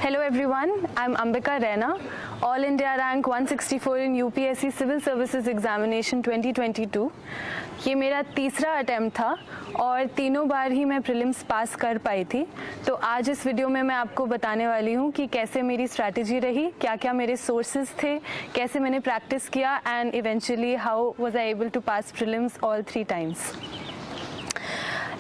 Hello everyone, I'm Ambika Raina, All India Rank 164 in UPSC Civil Services Examination 2022। ये मेरा तीसरा attempt था और तीनों बार ही मैं प्रीलिम्स पास कर पाई थी। तो आज इस वीडियो में मैं आपको बताने वाली हूँ कि कैसे मेरी स्ट्रैटेजी रही, क्या क्या मेरे सोर्सेज थे, कैसे मैंने प्रैक्टिस किया and eventually how was I able to pass prelims all 3 times.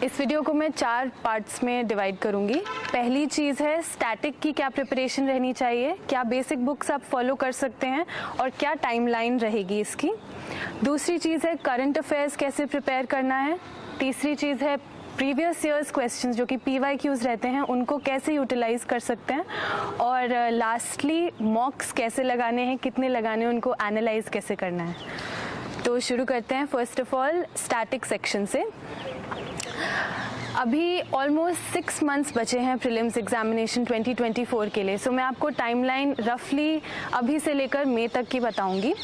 इस वीडियो को मैं 4 पार्ट्स में डिवाइड करूंगी। पहली चीज़ है स्टैटिक की क्या प्रिपरेशन रहनी चाहिए, क्या बेसिक बुक्स आप फॉलो कर सकते हैं और क्या टाइमलाइन रहेगी इसकी। दूसरी चीज़ है करंट अफेयर्स कैसे प्रिपेयर करना है। तीसरी चीज़ है प्रीवियस ईयर्स क्वेश्चंस जो कि PYQs रहते हैं उनको कैसे यूटिलाइज कर सकते हैं। और लास्टली मॉक्स कैसे लगाने हैं, कितने लगाने हैं, उनको एनालाइज कैसे करना है। तो शुरू करते हैं first of all static section से। अभी ऑलमोस्ट 6 मंथ्स बचे हैं प्रीलिम्स एग्जामिनेशन 2024 के लिए। सो मैं आपको टाइमलाइन रफली अभी से लेकर मई तक की बताऊंगी,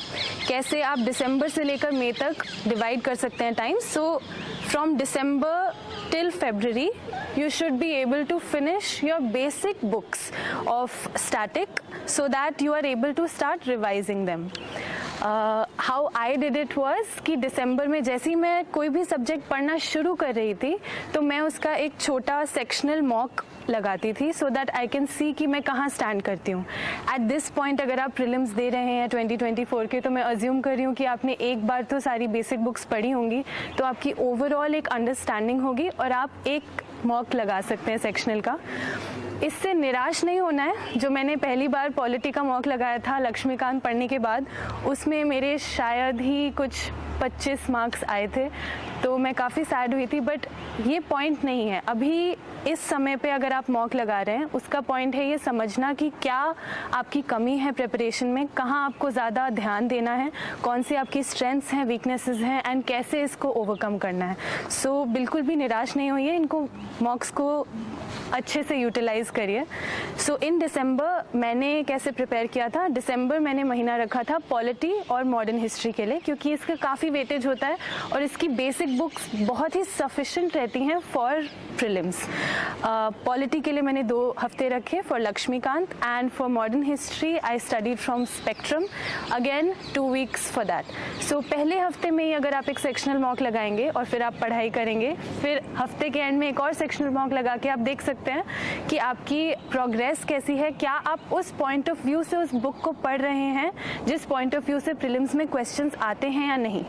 कैसे आप दिसंबर से लेकर मई तक डिवाइड कर सकते हैं time. So from December till February you should be able to finish your basic books of static so that you are able to start revising them. How I did it was कि दिसंबर में जैसे ही मैं कोई भी subject पढ़ना शुरू कर रही थी तो मैं उसका एक छोटा सेक्शनल मॉक लगाती थी so that I can see कि मैं कहाँ स्टैंड करती हूँ। एट दिस पॉइंट अगर आप प्रीलिम्स दे रहे हैं 2024 के, तो मैं अज्यूम कर रही हूँ कि आपने एक बार तो सारी बेसिक बुक्स पढ़ी होंगी, तो आपकी ओवरऑल एक अंडरस्टैंडिंग होगी और आप एक मॉक लगा सकते हैं सेक्शनल का। इससे निराश नहीं होना है। जो मैंने पहली बार पॉलिटी का मॉक लगाया था लक्ष्मीकांत पढ़ने के बाद, उसमें मेरे शायद ही कुछ 25 मार्क्स आए थे, तो मैं काफ़ी सैड हुई थी। बट ये पॉइंट नहीं है। अभी इस समय पे अगर आप मॉक लगा रहे हैं, उसका पॉइंट है ये समझना कि क्या आपकी कमी है प्रिपरेशन में, कहाँ आपको ज़्यादा ध्यान देना है, कौन सी आपकी स्ट्रेंथ्स हैं, वीकनेसेस हैं एंड कैसे इसको ओवरकम करना है। सो बिल्कुल भी निराश नहीं होइए, इनको मॉक्स को अच्छे से यूटिलाइज करिए। सो इन दिसंबर मैंने कैसे प्रिपेयर किया था, दिसंबर मैंने महीना रखा था पॉलिटी और मॉडर्न हिस्ट्री के लिए, क्योंकि इसका काफ़ी वेटेज होता है और इसकी बेसिक बुक्स बहुत ही सफिशिएंट रहती हैं फॉर प्रीलिम्स। पॉलिटी के लिए मैंने 2 हफ्ते रखे for Laxmikanth and for modern history I studied from spectrum, again 2 weeks for that. So पहले हफ्ते में ही अगर आप एक सेक्शनल मॉक लगाएंगे और फिर आप पढ़ाई करेंगे, फिर हफ्ते के एंड में एक और सेक्शनल मॉक लगा के आप देख सकते हैं कि आपकी प्रोग्रेस कैसी है, क्या आप उस पॉइंट ऑफ व्यू से उस बुक को पढ़ रहे हैं जिस पॉइंट ऑफ व्यू से प्रीलिम्स में क्वेश्चंस आते हैं या नहीं।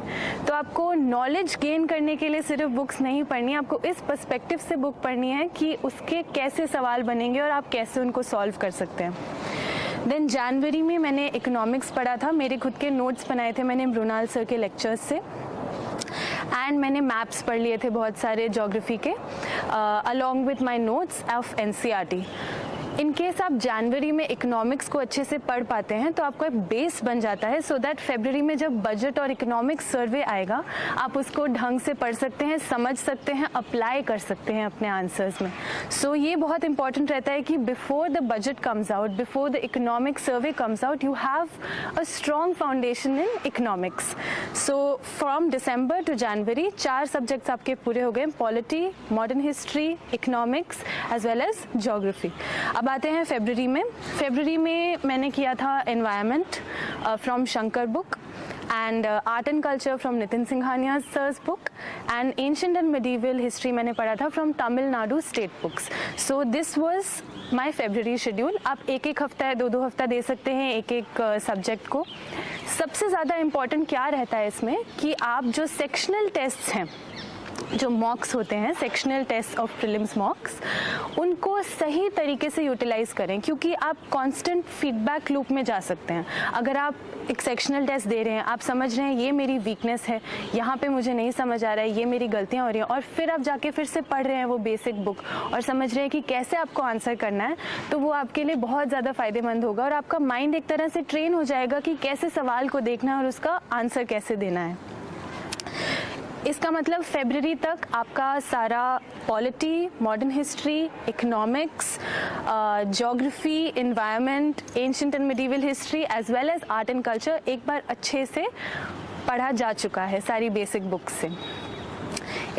तो आपको नॉलेज गेन करने के लिए सिर्फ बुक्स नहीं पढ़नी, आपको इस पर्सपेक्टिव से बुक पढ़नी है कि उसके कैसे सवाल बनेंगे और आप कैसे उनको सॉल्व कर सकते हैं। देन जनवरी में मैंने इकोनॉमिक्स पढ़ा था, मेरे खुद के नोट्स बनाए थे मैंने मृणाल सर के लेक्चर्स से, एंड मैंने मैप्स पढ़ लिए थे बहुत सारे ज्योग्राफी के along with my notes of NCERT। In case आप जनवरी में इकोनॉमिक्स को अच्छे से पढ़ पाते हैं तो आपको एक बेस बन जाता है सो दैट फरवरी में जब बजट और इकोनॉमिक्स सर्वे आएगा आप उसको ढंग से पढ़ सकते हैं, समझ सकते हैं, अप्लाई कर सकते हैं अपने आंसर्स में। सो ये बहुत इंपॉर्टेंट रहता है कि before the budget comes out, before the economic survey comes out, you have a strong foundation in economics. So from December to January 4 subjects आपके पूरे हो गए, polity, modern history, economics as well as geography. अब आते हैं फरवरी में। फरवरी में मैंने किया था environment from Shankar book and art and culture from Nitin Singhania sir's book and ancient and medieval history मैंने पढ़ा था from Tamil Nadu state books. So this was my February schedule. आप एक हफ्ता या 2 हफ्ता दे सकते हैं एक सब्जेक्ट को। सबसे ज़्यादा इम्पॉर्टेंट क्या रहता है इसमें कि आप जो सेक्शनल टेस्ट्स हैं, जो मॉक्स होते हैं, sectional test of prelims mocks, उनको सही तरीके से यूटिलाइज करें, क्योंकि आप कांस्टेंट फीडबैक लूप में जा सकते हैं। अगर आप एक सेक्शनल टेस्ट दे रहे हैं, आप समझ रहे हैं ये मेरी वीकनेस है, यहाँ पे मुझे नहीं समझ आ रहा है, ये मेरी गलतियाँ हो रही हैं, और फिर आप जाके फिर से पढ़ रहे हैं वो बेसिक बुक और समझ रहे हैं कि कैसे आपको आंसर करना है, तो वो आपके लिए बहुत ज़्यादा फायदेमंद होगा और आपका माइंड एक तरह से ट्रेन हो जाएगा कि कैसे सवाल को देखना है और उसका आंसर कैसे देना है। इसका मतलब फरवरी तक आपका सारा polity, modern history, economics, geography, environment, ancient and medieval history as well as art and culture एक बार अच्छे से पढ़ा जा चुका है सारी बेसिक बुक्स से।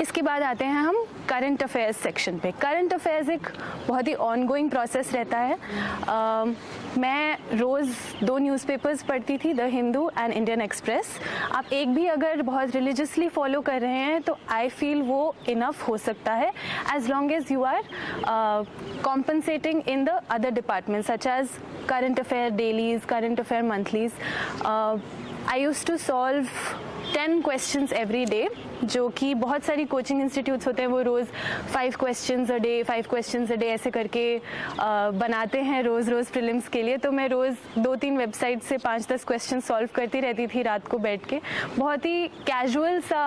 इसके बाद आते हैं हम करंट अफेयर्स सेक्शन पे। करंट अफेयर्स एक बहुत ही ऑनगोइंग प्रोसेस रहता है। मैं रोज़ 2 न्यूज़पेपर्स पढ़ती थी, the Hindu and Indian express. आप एक भी अगर बहुत रिलीजियसली फॉलो कर रहे हैं तो आई फील वो इनफ हो सकता है, as long as you are compensating in the other departments such as current affair dailies, current affair monthlies. I used to solve 10 questions every day, जो कि बहुत सारी कोचिंग इंस्टीट्यूट्स होते हैं वो रोज़ 5 questions a day, 5 questions a day ऐसे करके बनाते हैं रोज़ प्रीलिम्स के लिए। तो मैं रोज़ 2-3 वेबसाइट से 5-10 क्वेश्चन सॉल्व करती रहती थी रात को बैठ के। बहुत ही कैजुअल सा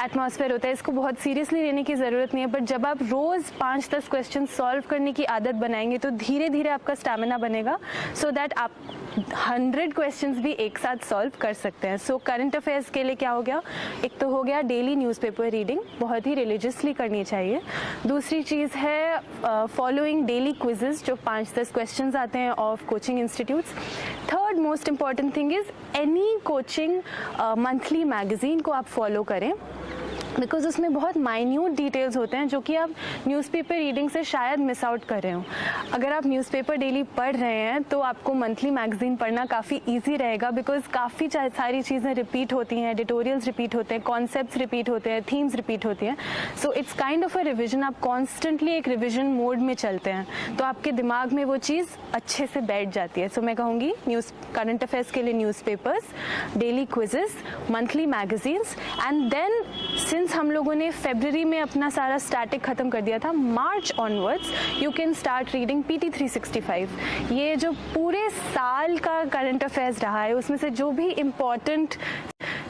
एटमॉस्फेयर होता है, इसको बहुत सीरियसली लेने की ज़रूरत नहीं है, बट जब आप रोज़ 5-10 क्वेश्चन सॉल्व करने की आदत बनाएंगे तो धीरे धीरे आपका स्टैमिना बनेगा, सो दैट आप 100 क्वेश्चंस भी एक साथ सॉल्व कर सकते हैं। सो करंट अफेयर्स के लिए क्या हो गया, एक तो हो गया डेली न्यूज़पेपर रीडिंग, बहुत ही रिलीजियसली करनी चाहिए। दूसरी चीज़ है फॉलोइंग डेली क्विजेस जो 5-10 क्वेश्चंस आते हैं of coaching institutes. Third most important thing is any coaching monthly magazine को आप फॉलो करें, बिकॉज उसमें बहुत माइन्यूट डिटेल्स होते हैं जो कि आप न्यूज़पेपर रीडिंग से शायद मिस आउट कर रहे हो। अगर आप न्यूज़पेपर डेली पढ़ रहे हैं तो आपको मंथली मैगज़ीन पढ़ना काफ़ी इजी रहेगा, बिकॉज काफ़ी सारी चीज़ें रिपीट होती हैं, एडिटोरियल्स रिपीट होते हैं, कॉन्सेप्ट्स रिपीट होते हैं, थीम्स रिपीट होती हैं। So it's kind of a revision, आप कॉन्स्टेंटली एक रिविजन मोड में चलते हैं तो आपके दिमाग में वो चीज़ अच्छे से बैठ जाती है। सो मैं कहूँगी करंट अफेयर्स के लिए newspapers, daily quizzes, monthly magazines, and then since हम लोगों ने फरवरी में अपना सारा स्टैटिक खत्म कर दिया था, March onwards you can start reading PT 365। ये जो पूरे साल का करंट अफेयर्स रहा है उसमें से जो भी इम्पॉर्टेंट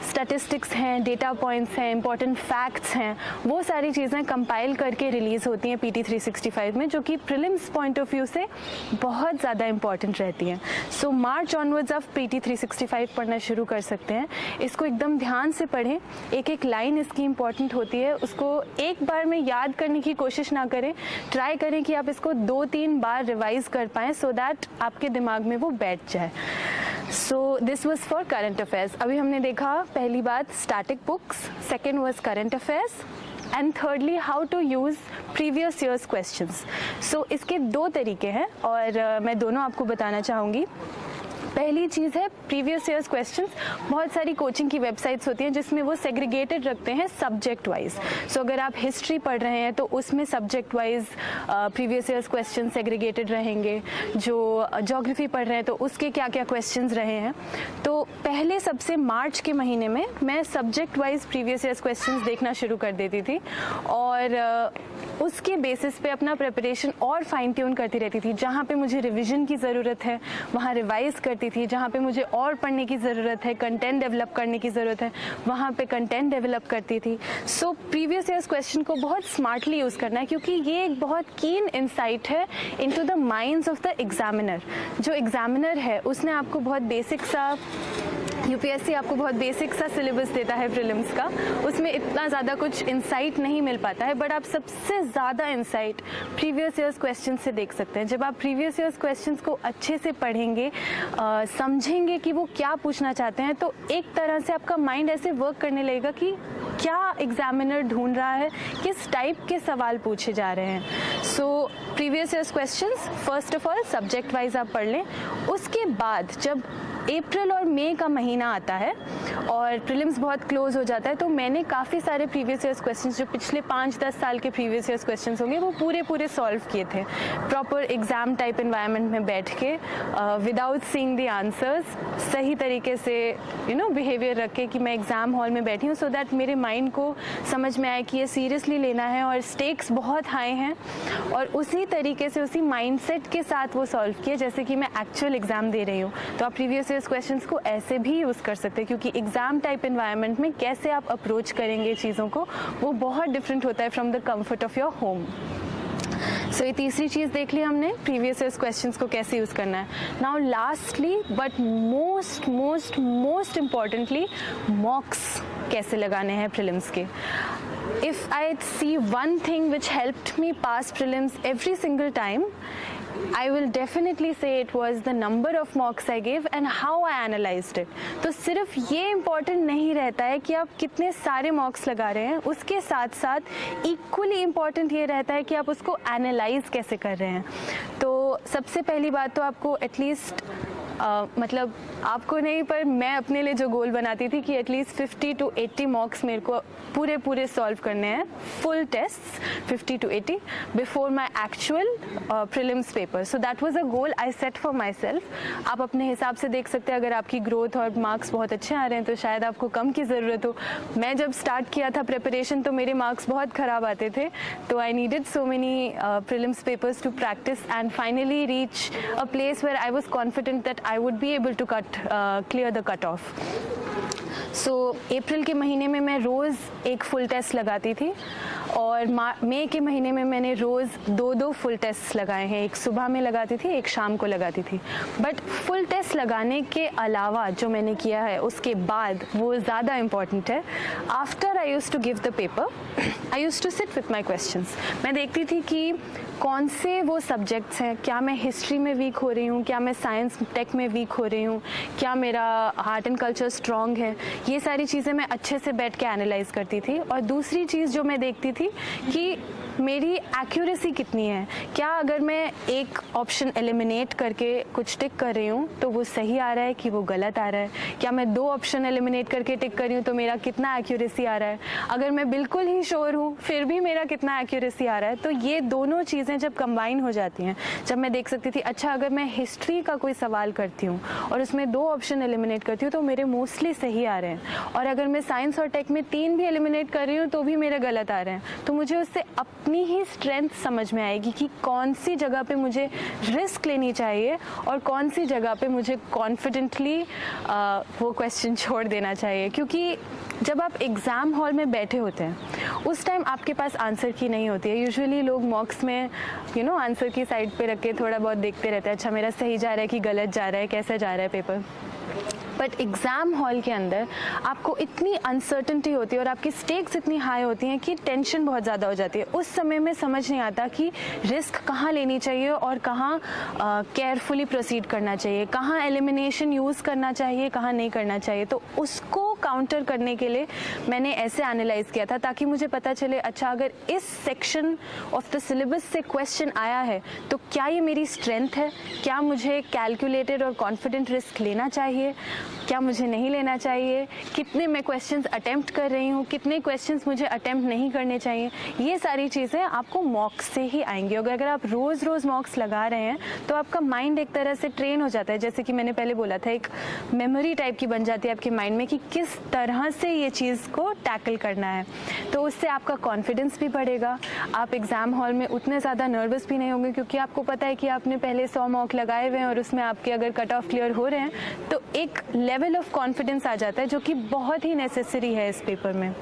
स्टैटिस्टिक्स हैं, डेटा पॉइंट्स हैं, इंपॉर्टेंट फैक्ट्स हैं, वो सारी चीज़ें कंपाइल करके रिलीज़ होती हैं PT 365 में, जो कि प्रीलिम्स पॉइंट ऑफ व्यू से बहुत ज़्यादा इंपॉर्टेंट रहती हैं। सो मार्च ऑनवर्ड्स आप PT 365 पढ़ना शुरू कर सकते हैं। इसको एकदम ध्यान से पढ़ें, एक एक लाइन इसकी इंपॉर्टेंट होती है, उसको एक बार में याद करने की कोशिश ना करें, ट्राई करें कि आप इसको 2-3 बार रिवाइज कर पाएँ सो दैट आपके दिमाग में वो बैठ जाए। So this was for current affairs. अभी हमने देखा पहली बात static books, second was current affairs, and thirdly how to use previous years questions. So इसके 2 तरीके हैं और मैं दोनों आपको बताना चाहूँगी। पहली चीज़ है प्रीवियस ईयर्स क्वेश्चंस। बहुत सारी कोचिंग की वेबसाइट्स होती हैं जिसमें वो सेग्रीगेटेड रखते हैं सब्जेक्ट वाइज। सो अगर आप हिस्ट्री पढ़ रहे हैं तो उसमें subject wise previous years question segregated रहेंगे, जो ज्योग्राफी पढ़ रहे हैं तो उसके क्या क्या क्वेश्चंस रहे हैं। तो पहले सबसे मार्च के महीने में मैं subject wise previous years questions देखना शुरू कर देती थी और उसके बेसिस पे अपना प्रिपरेशन और फाइन ट्यून करती रहती थी। जहाँ पे मुझे रिवीजन की ज़रूरत है वहाँ रिवाइज करती थी, जहाँ पे मुझे और पढ़ने की ज़रूरत है, कंटेंट डेवलप करने की ज़रूरत है, वहाँ पे कंटेंट डेवलप करती थी। सो प्रीवियस ईयर्स क्वेश्चन को बहुत स्मार्टली यूज़ करना है, क्योंकि ये एक बहुत कीन इंसाइट है into the minds of the examiner. जो एग्जामिनर है उसने आपको बहुत बेसिक सा, UPSC आपको बहुत बेसिक सा सिलेबस देता है प्रीलिम्स का, उसमें इतना ज़्यादा कुछ इंसाइट नहीं मिल पाता है, बट आप सबसे ज़्यादा इंसाइट प्रीवियस ईयर्स क्वेश्चन से देख सकते हैं। जब आप प्रीवियस ईयर्स क्वेश्चंस को अच्छे से पढ़ेंगे, समझेंगे कि वो क्या पूछना चाहते हैं, तो एक तरह से आपका माइंड ऐसे वर्क करने लगेगा कि क्या एग्जामिनर ढूंढ रहा है, किस टाइप के सवाल पूछे जा रहे हैं। So previous years questions first of all subject wise आप पढ़ लें। उसके बाद जब अप्रैल और मई का महीना आता है और प्रीलिम्स बहुत क्लोज हो जाता है, तो मैंने काफ़ी सारे प्रीवियस ईयर्स क्वेश्चंस जो पिछले 5-10 साल के प्रीवियस ईयर्स क्वेश्चंस होंगे वो पूरे सॉल्व किए थे, प्रॉपर एग्जाम टाइप एनवायरनमेंट में बैठ के, विदाउट सीइंग द आंसर्स, सही तरीके से बिहेवियर रख के कि मैं एग्ज़ाम हॉल में बैठी हूँ, सो दैट मेरे माइंड को समझ में आए कि ये सीरियसली लेना है और स्टेक्स बहुत हाई हैं, और उसी तरीके से उसी माइंडसेट के साथ वो सॉल्व किए जैसे कि मैं एक्चुअल एग्ज़ाम दे रही हूँ। तो आप प्रीवियस ईयर्स क्वेश्चंस को ऐसे भी यूज़ कर सकते हैं, क्योंकि एग्जाम टाइप एनवायरनमेंट में कैसे आप अप्रोच करेंगे चीज़ों को वो बहुत डिफरेंट होता है from the comfort of your home. So ये तीसरी चीज़ देख ली हमने, प्रीवियस ईयर्स क्वेश्चंस को कैसे यूज़ करना है। Now lastly but most importantly, मॉक्स कैसे लगाने हैं प्रीलिम्स के। If I see one thing which helped me pass prelims every single time, I will definitely say it was the number of mocks I gave and how I analyzed it. तो सिर्फ ये important नहीं रहता है कि आप कितने सारे मॉक्स लगा रहे हैं, उसके साथ साथ इक्वली इम्पॉर्टेंट ये रहता है कि आप उसको एनालाइज कैसे कर रहे हैं. तो सबसे पहली बात तो आपको एटलीस्ट मतलब आपको नहीं पर मैं अपने लिए जो गोल बनाती थी कि एटलीस्ट 50 to 80 मॉक्स मेरे को पूरे सॉल्व करने हैं, full tests 50 to 80 before my actual prelims paper. So that was a goal I set for my self. आप अपने हिसाब से देख सकते हैं, अगर आपकी ग्रोथ और मार्क्स बहुत अच्छे आ रहे हैं तो शायद आपको कम की ज़रूरत हो. मैं जब स्टार्ट किया था प्रिपरेशन तो मेरे मार्क्स बहुत ख़राब आते थे, तो I needed so many prelims papers to practice and finally reach a place where I was confident that I would be able to clear the cutoff. So अप्रैल के महीने में मैं रोज़ एक फुल टेस्ट लगाती थी और मई के महीने में मैंने रोज़ 2 फुल टेस्ट लगाए हैं. एक सुबह में लगाती थी, एक शाम को लगाती थी. बट फुल टेस्ट लगाने के अलावा जो मैंने किया है उसके बाद वो ज़्यादा इम्पॉर्टेंट है. After I use to give the paper I use to sit with my questions. मैं देखती थी कि कौन से वो सब्जेक्ट्स हैं, क्या मैं हिस्ट्री में वीक हो रही हूँ, क्या मैं साइंस टेक में वीक हो रही हूँ, क्या मेरा आर्ट एंड कल्चर स्ट्रॉन्ग है. ये सारी चीज़ें मैं अच्छे से बैठ के एनालाइज करती थी. और दूसरी चीज़ जो मैं देखती थी कि मेरी एक्यूरेसी कितनी है. क्या अगर मैं एक ऑप्शन एलिमिनेट करके कुछ टिक कर रही हूँ तो वो सही आ रहा है कि वो गलत आ रहा है. क्या मैं 2 ऑप्शन एलिमिनेट करके टिक कर रही हूँ तो मेरा कितना एक्यूरेसी आ रहा है. अगर मैं बिल्कुल ही श्योर हूँ फिर भी मेरा कितना एक्यूरेसी आ रहा है. तो ये दोनों चीज़ें जब कंबाइन हो जाती हैं, जब मैं देख सकती थी अच्छा अगर मैं हिस्ट्री का कोई सवाल करती हूँ और उसमें 2 ऑप्शन एलिमिनेट करती हूँ तो मेरे मोस्टली सही आ रहे हैं, और अगर मैं साइंस और टेक में 3 भी एलिमिनेट कर रही हूँ तो भी मेरे गलत आ रहे हैं. तो मुझे उससे अपनी ही स्ट्रेंथ समझ में आएगी कि कौन सी जगह पे मुझे रिस्क लेनी चाहिए और कौन सी जगह पे मुझे कॉन्फिडेंटली वो क्वेश्चन छोड़ देना चाहिए. क्योंकि जब आप एग्ज़ाम हॉल में बैठे होते हैं उस टाइम आपके पास आंसर की नहीं होती है. यूजुअली लोग मॉक्स में आंसर की साइड पे रख के थोड़ा बहुत देखते रहते हैं, अच्छा मेरा सही जा रहा है कि गलत जा रहा है, कैसा जा रहा है पेपर. बट एग्ज़ाम हॉल के अंदर आपको इतनी अनसर्टेनिटी होती है और आपकी स्टेक्स इतनी हाई होती हैं कि टेंशन बहुत ज़्यादा हो जाती है. उस समय में समझ नहीं आता कि रिस्क कहाँ लेनी चाहिए और कहाँ केयरफुली प्रोसीड करना चाहिए, कहाँ एलिमिनेशन यूज़ करना चाहिए, कहाँ नहीं करना चाहिए. तो उसको काउंटर करने के लिए मैंने ऐसे एनालाइज किया था ताकि मुझे पता चले अच्छा अगर इस सेक्शन ऑफ द सिलेबस से क्वेश्चन आया है तो क्या ये मेरी स्ट्रेंथ है, क्या मुझे कैलकुलेटेड और कॉन्फिडेंट रिस्क लेना चाहिए, क्या मुझे नहीं लेना चाहिए, कितने मैं क्वेश्चंस अटेम्प्ट कर रही हूँ, कितने क्वेश्चंस मुझे अटेम्प्ट नहीं करने चाहिए. ये सारी चीज़ें आपको मॉक्स से ही आएंगी. अगर आप रोज़ मॉक्स लगा रहे हैं तो आपका माइंड एक तरह से ट्रेन हो जाता है. जैसे कि मैंने पहले बोला था, एक मेमोरी टाइप की बन जाती है आपके माइंड में कि किस तरह से ये चीज़ को टैकल करना है. तो उससे आपका कॉन्फिडेंस भी बढ़ेगा. आप एग्ज़ाम हॉल में उतने ज़्यादा नर्वस भी नहीं होंगे क्योंकि आपको पता है कि आपने पहले 100 मॉक लगाए हुए हैं और उसमें आपके अगर कट ऑफ क्लियर हो रहे हैं तो एक लेवल ऑफ कॉन्फिडेंस आ जाता है जो कि बहुत ही नेसेसरी है इस पेपर में.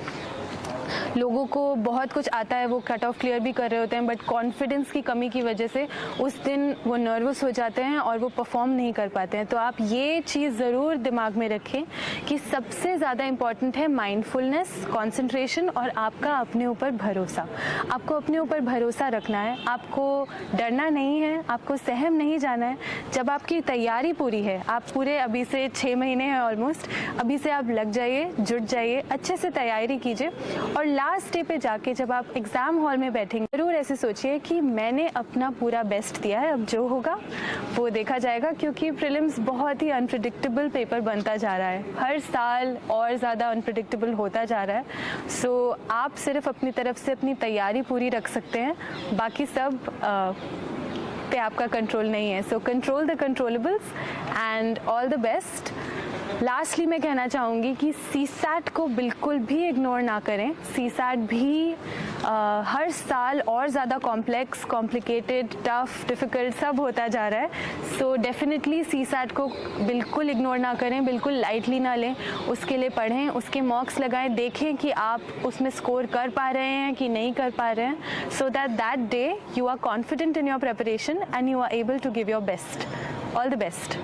लोगों को बहुत कुछ आता है, वो कट ऑफ क्लियर भी कर रहे होते हैं, बट कॉन्फिडेंस की कमी की वजह से उस दिन वो नर्वस हो जाते हैं और वो परफॉर्म नहीं कर पाते हैं. तो आप ये चीज़ ज़रूर दिमाग में रखें कि सबसे ज़्यादा इम्पॉर्टेंट है माइंडफुलनेस, कंसंट्रेशन और आपका अपने ऊपर भरोसा. आपको अपने ऊपर भरोसा रखना है, आपको डरना नहीं है, आपको सहम नहीं जाना है. जब आपकी तैयारी पूरी है, आप पूरे अभी से 6 महीने हैं ऑलमोस्ट, अभी से आप लग जाइए, जुट जाइए, अच्छे से तैयारी कीजिए और लास्ट डे पे जाके जब आप एग्ज़ाम हॉल में बैठेंगे ज़रूर ऐसे सोचिए कि मैंने अपना पूरा बेस्ट दिया है, अब जो होगा वो देखा जाएगा. क्योंकि प्रीलिम्स बहुत ही अनप्रिडिक्टेबल पेपर बनता जा रहा है, हर साल और ज़्यादा अनप्रिडिक्टेबल होता जा रहा है. सो आप सिर्फ अपनी तरफ से अपनी तैयारी पूरी रख सकते हैं, बाकी सब पे आपका कंट्रोल नहीं है. So control the controllables and all the best. Lastly मैं कहना चाहूँगी कि सीसैट को बिल्कुल भी इग्नोर ना करें. सीसैट भी हर साल और ज़्यादा कॉम्प्लेक्स, कॉम्प्लिकेटेड, टफ, डिफ़िकल्ट सब होता जा रहा है. सो डेफिनेटली सीसैट को बिल्कुल इग्नोर ना करें, बिल्कुल लाइटली ना लें. उसके लिए पढ़ें, उसके मॉक्स लगाएं, देखें कि आप उसमें स्कोर कर पा रहे हैं कि नहीं कर पा रहे हैं. So that day you are confident in your preparation and you are able to give your best. All the best.